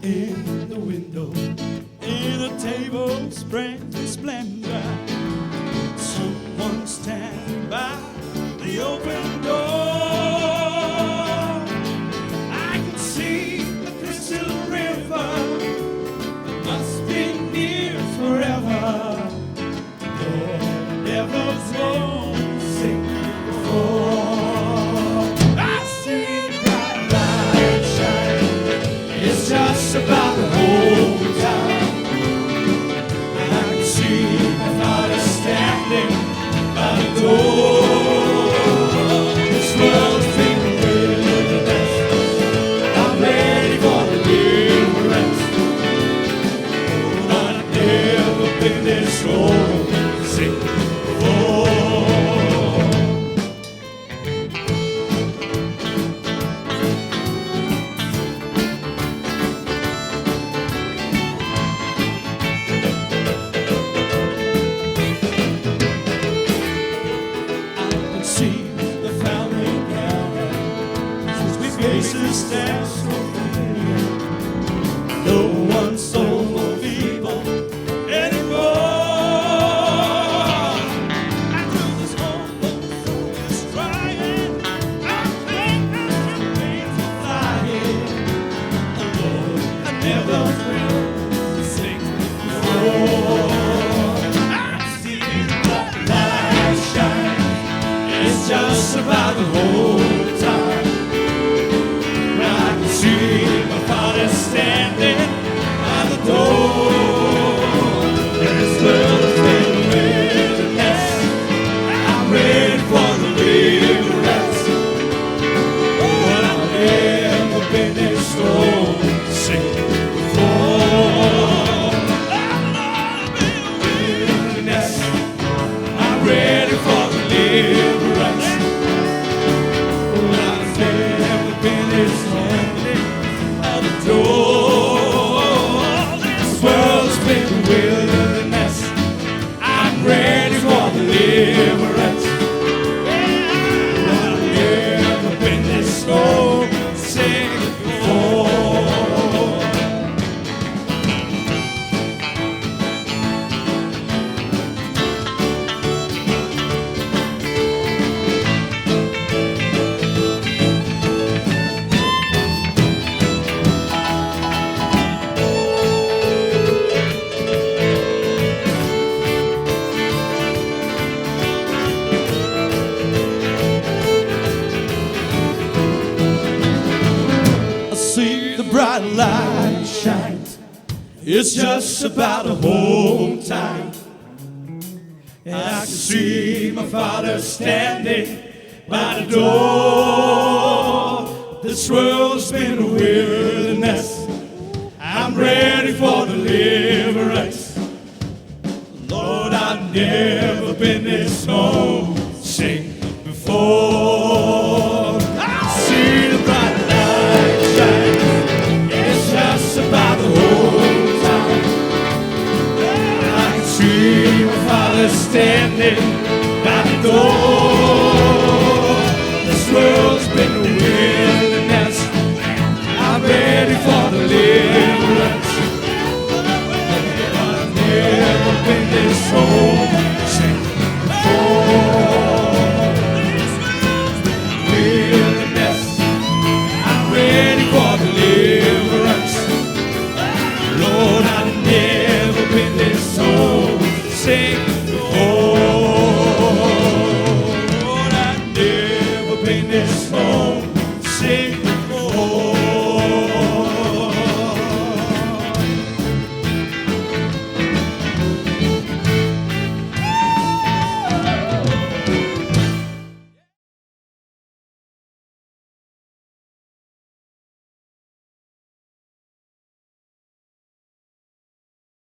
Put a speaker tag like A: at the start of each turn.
A: in the window, in a table spread with splendor. Someone standing by the open door. I can see the crystal river, it must be near forever. Lord, never won't sing before. I see bright light shine. It's just about the whole time. I can see my Father standing by the door. This world's been a wilderness. I'm ready for deliverance. I've never been this homesick before. See the family gathered, sweet faces stand so familiar. No one's so feeble anymore. After this whole soul is crying, I think I can wait to flying. Lord, I never will sing before. I see the light shine. It's just about the whole time. I can see my Father standing by the door. This world's been a wilderness. I'm ready for deliverance. But I've never been this homesick before. I've been a wilderness. I'm ready for deliverance. I've never been this lonely at the door. This world's been a wilderness. I'm ready for deliverance. I've never been this homesick before. I see the bright light shines. It's just about a home time. And I can see my Father standing by the door. This world's been a wilderness. I'm ready for deliverance. Lord, I've never been this homesick before. I see the bright light shine. It's just about the whole time. I can see my Father standing by the door.